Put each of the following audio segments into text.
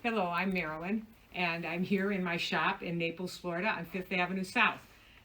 Hello, I'm Marilyn, and I'm here in my shop in Naples, Florida on 5th Avenue South.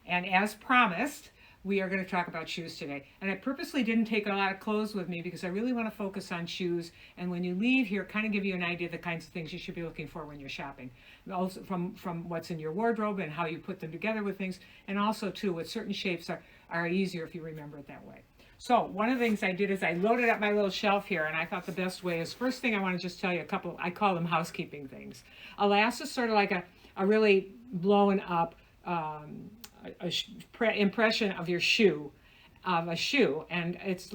And as promised, we are going to talk about shoes today. And I purposely didn't take a lot of clothes with me because I really want to focus on shoes. And when you leave here, kind of give you an idea of the kinds of things you should be looking for when you're shopping. And also from what's in your wardrobe and how you put them together with things. And also, too, what certain shapes are easier if you remember it that way. So one of the things I did is I loaded up my little shelf here, and I thought the best way is, first thing I want to just tell you a couple, I call them housekeeping things. Alas is sort of like a really blown up impression of your shoe, of a shoe, and it's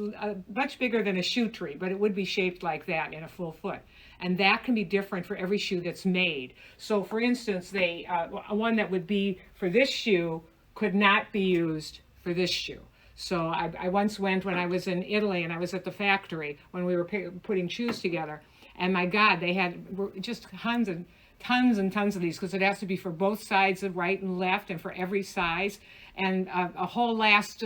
much bigger than a shoe tree, but it would be shaped like that in a full foot. And that can be different for every shoe that's made. So for instance, one that would be for this shoe could not be used for this shoe. So I once went when I was in Italy and I was at the factory when we were putting shoes together. And my God, they had just tons and tons of these because it has to be for both sides, of right and left, and for every size. And a whole last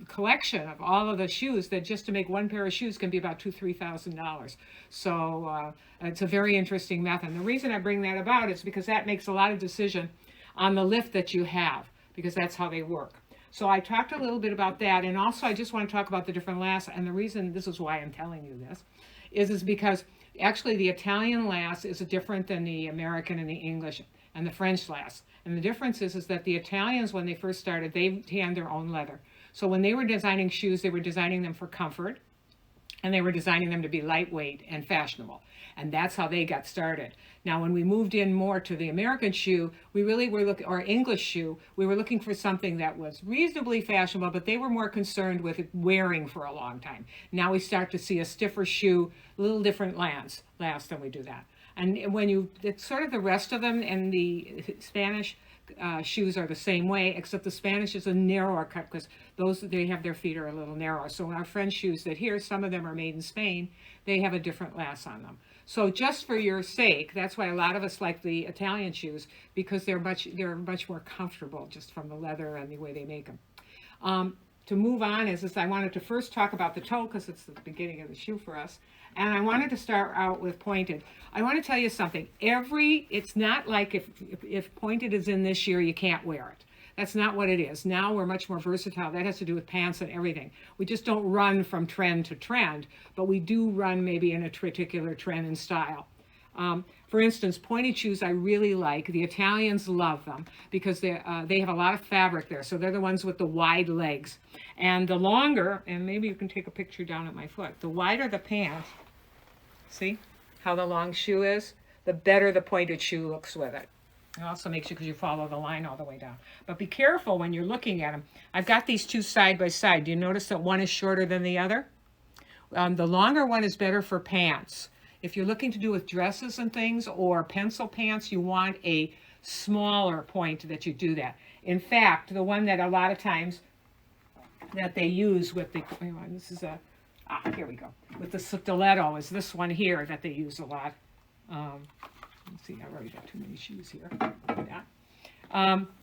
collection of all of the shoes that just to make one pair of shoes can be about $2,000–$3,000. So it's a very interesting method. And the reason I bring that about is because that makes a lot of decision on the lift that you have, because that's how they work. So I talked a little bit about that, and also I just want to talk about the different lasts. And the reason, this is why I'm telling you this, is because actually the Italian last is different than the American and the English and the French last. And the difference is that the Italians, when they first started, they tanned their own leather. So when they were designing shoes, they were designing them for comfort, and they were designing them to be lightweight and fashionable. And that's how they got started. Now, when we moved in more to the American shoe, we really were looking, or English shoe, we were looking for something that was reasonably fashionable, but they were more concerned with it wearing for a long time. Now we start to see a stiffer shoe, a little different last than we do that. And when it's sort of the rest of them, and the Spanish shoes are the same way, except the Spanish is a narrower cut because they have their feet are a little narrower. So our French shoes that here, some of them are made in Spain, they have a different last on them. So just for your sake, that's why a lot of us like the Italian shoes, because they're much more comfortable just from the leather and the way they make them. To move on is I wanted to first talk about the toe because it's the beginning of the shoe for us. And I wanted to start out with pointed. I want to tell you something. It's not like if pointed is in this year, you can't wear it. That's not what it is. Now we're much more versatile. That has to do with pants and everything. We just don't run from trend to trend, but we do run maybe in a particular trend and style. For instance, pointed shoes I really like. The Italians love them because they have a lot of fabric there. So they're the ones with the wide legs. And the longer, and maybe you can take a picture down at my foot, the wider the pant, see how the long shoe is, the better the pointed shoe looks with it. It also makes you, because you follow the line all the way down. But be careful when you're looking at them. I've got these two side by side. Do you notice that one is shorter than the other? The longer one is better for pants. If you're looking to do with dresses and things or pencil pants, you want a smaller point that you do that. In fact, the one that a lot of times that they use with the, this is here we go, with the stiletto is this one here that they use a lot. Let's see, I've already got too many shoes here.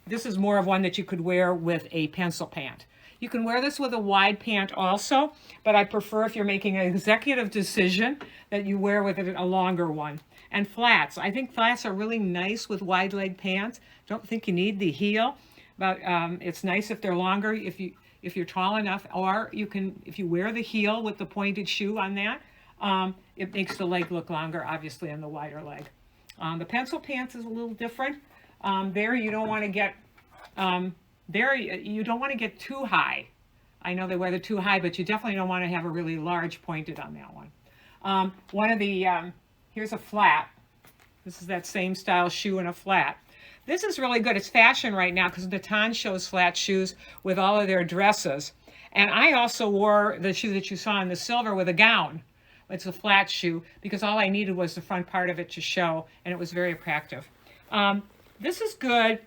This is more of one that you could wear with a pencil pant. You can wear this with a wide pant also, but I prefer if you're making an executive decision that you wear with it a longer one. And flats. I think flats are really nice with wide leg pants. Don't think you need the heel, but it's nice if they're longer, if you're tall enough, or you can, if you wear the heel with the pointed shoe on that, it makes the leg look longer, obviously, on the wider leg. The pencil pants is a little different. There you don't want to get too high. I know they wear the too high, but you definitely don't want to have a really large pointed on that one. Here's a flat. This is that same style shoe in a flat. This is really good. It's fashion right now because Natan shows flat shoes with all of their dresses. And I also wore the shoe that you saw in the silver with a gown. It's a flat shoe because all I needed was the front part of it to show, and it was very attractive. This is good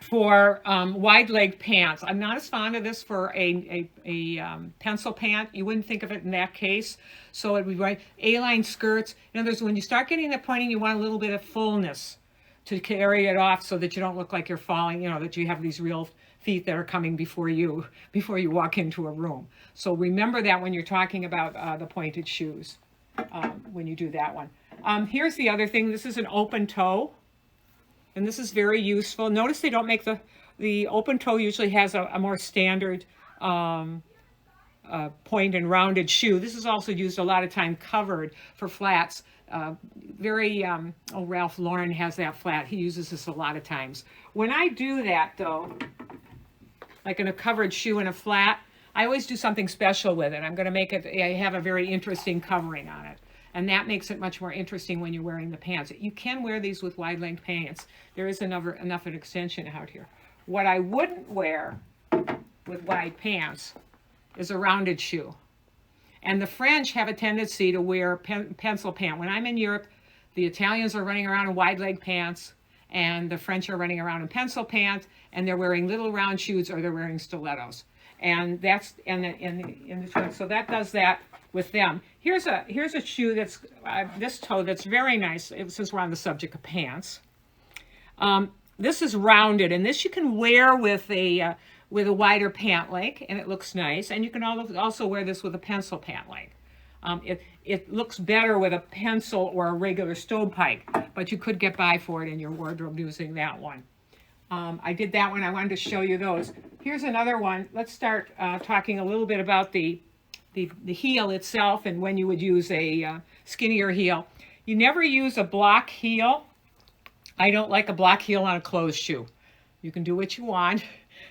for wide leg pants. I'm not as fond of this for a pencil pant. You wouldn't think of it in that case. So it would be right. A-line skirts. In other words, when you start getting that pointing, you want a little bit of fullness to carry it off so that you don't look like you're falling, that you have these real feet that are coming before you walk into a room. So remember that when you're talking about the pointed shoes, when you do that one. Here's the other thing. This is an open toe, and this is very useful. Notice they don't make the open toe usually has a more standard point and rounded shoe. This is also used a lot of time covered for flats. Ralph Lauren has that flat. He uses this a lot of times. When I do that though, like in a covered shoe in a flat, I always do something special with it. I'm going to make it, I have a very interesting covering on it. And that makes it much more interesting when you're wearing the pants. You can wear these with wide length pants. There is enough an extension out here. What I wouldn't wear with wide pants is a rounded shoe. And the French have a tendency to wear pencil pant. When I'm in Europe, the Italians are running around in wide leg pants, and the French are running around in pencil pant, and they're wearing little round shoes or they're wearing stilettos. And that's in the trend. So that does that with them. Here's a shoe that's this toe that's very nice. Since we're on the subject of pants, this is rounded, and this you can wear with a wider pant leg, and it looks nice. And you can also wear this with a pencil pant leg. It looks better with a pencil or a regular stovepipe, but you could get by for it in your wardrobe using that one. I did that one. I wanted to show you those. Here's another one. Let's start talking a little bit about the heel itself and when you would use a skinnier heel. You never use a block heel. I don't like a block heel on a closed shoe. You can do what you want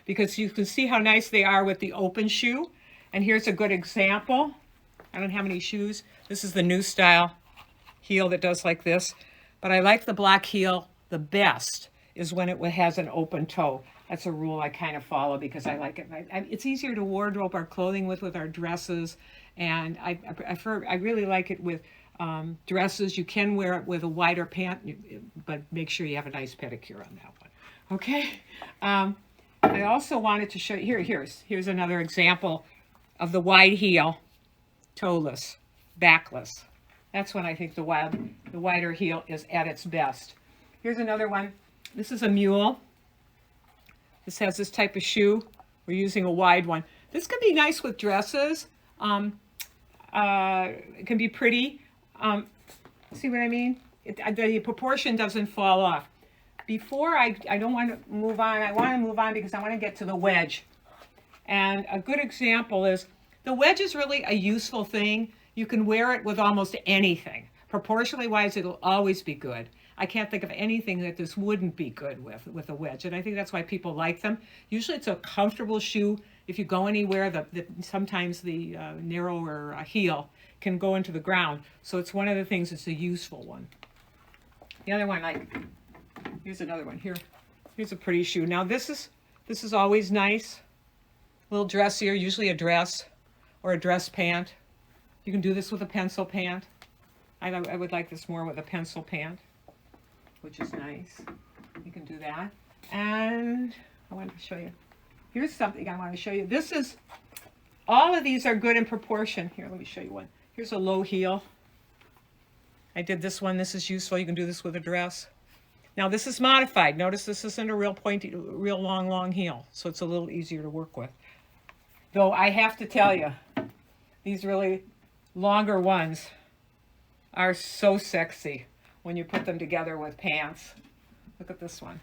because you can see how nice they are with the open shoe. And here's a good example. I don't have any shoes. This is the new style heel that does like this. But I like the block heel the best is when it has an open toe. That's a rule I kind of follow because I like it. It's easier to wardrobe our clothing with our dresses, and I really like it with dresses. You can wear it with a wider pant, but make sure you have a nice pedicure on that one. Okay. I also wanted to show you here's another example of the wide heel, toeless, backless. That's when I think the wider heel is at its best. Here's another one. This is a mule. This has this type of shoe. We're using a wide one. This can be nice with dresses. It can be pretty. See what I mean? The proportion doesn't fall off. Before I don't want to move on. I want to move on because I want to get to the wedge. And a good example is the wedge is really a useful thing. You can wear it with almost anything. Proportionally wise, it'll always be good. I can't think of anything that this wouldn't be good with a wedge, and I think that's why people like them. Usually it's a comfortable shoe. If you go anywhere, sometimes the narrower heel can go into the ground. So it's one of the things that's a useful one. The other one, here's another one. Here's a pretty shoe. Now this is always nice. A little dressier, usually a dress or a dress pant. You can do this with a pencil pant. I would like this more with a pencil pant, which is nice. You can do that. And I wanted to show you. Here's something I want to show you. All of these are good in proportion. Here, let me show you one. Here's a low heel. I did this one. This is useful. You can do this with a dress. Now this is modified. Notice this isn't a real pointy, real long heel. So it's a little easier to work with. Though I have to tell you, these really longer ones are so sexy when you put them together with pants. Look at this one.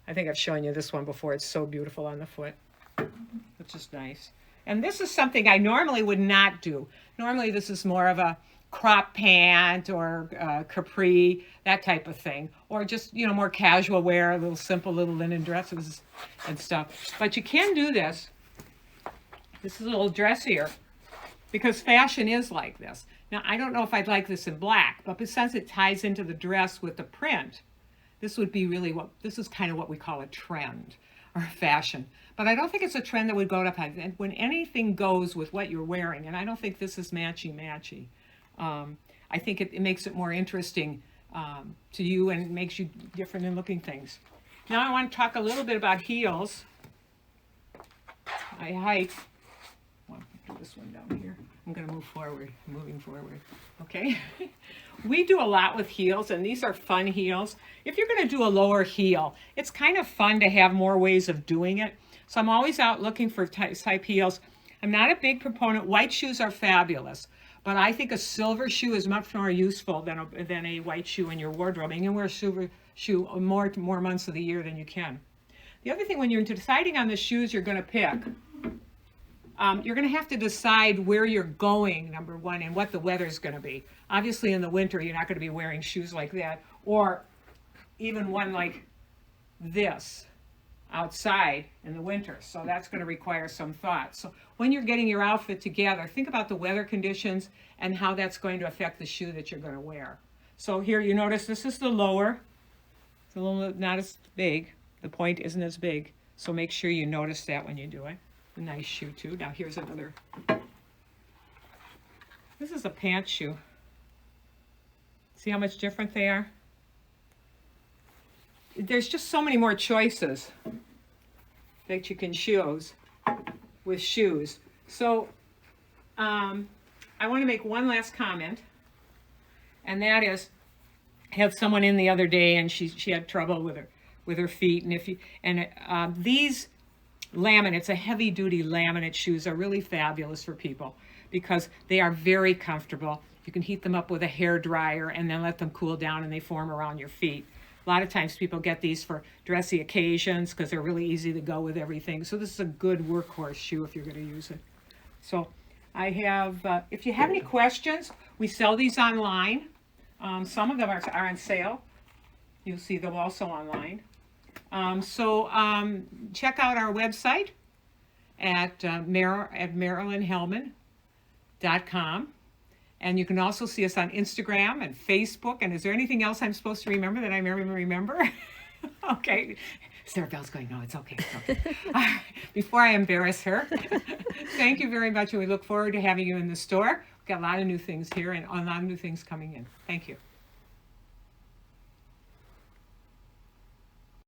I think I've shown you this one before. It's so beautiful on the foot. It's just nice. And this is something I normally would not do. Normally this is more of a crop pant or capri, that type of thing. Or just, more casual wear, a little simple little linen dresses and stuff. But you can do this. This is a little dressier because fashion is like this. Now, I don't know if I'd like this in black, but since it ties into the dress with the print, this would be really this is kind of what we call a trend or a fashion. But I don't think it's a trend that would go up. When anything goes with what you're wearing, and I don't think this is matchy-matchy. I think it makes it more interesting to you and makes you different in looking things. Now I want to talk a little bit about heels. I want to put this one down here. I'm going to move forward, moving forward. Okay. We do a lot with heels, and these are fun heels. If you're going to do a lower heel, it's kind of fun to have more ways of doing it. So I'm always out looking for type heels. I'm not a big proponent. White shoes are fabulous, But I think a silver shoe is much more useful than a white shoe in your wardrobe. And you can wear a silver shoe more months of the year than you can. The other thing, when you're deciding on the shoes you're going to pick, you're going to have to decide where you're going, number one, and what the weather's going to be. Obviously, in the winter, you're not going to be wearing shoes like that, or even one like this outside in the winter. So that's going to require some thought. So when you're getting your outfit together, think about the weather conditions and how that's going to affect the shoe that you're going to wear. So here you notice this is the lower. It's a little not as big. The point isn't as big. So make sure you notice that when you do it. A nice shoe too. Now here's another. This is a pant shoe. See how much different they are? There's just so many more choices that you can choose with shoes. So I want to make one last comment, and that is, I had someone in the other day, and she had trouble with her feet, and these laminates, a heavy duty laminate shoes, are really fabulous for people because they are very comfortable. You can heat them up with a hair dryer and then let them cool down, and they form around your feet. A lot of times people get these for dressy occasions because they're really easy to go with everything. So this is a good workhorse shoe if you're going to use it. So I have, if you have any questions, we sell these online. Some of them are on sale. You'll see them also online. Check out our website at MarilynHellman.com. And you can also see us on Instagram and Facebook. And is there anything else I'm supposed to remember that I remember? Okay. Sarah Bell's going, no, it's okay. It's okay. Before I embarrass her, thank you very much. And we look forward to having you in the store. We've got a lot of new things here and a lot of new things coming in. Thank you.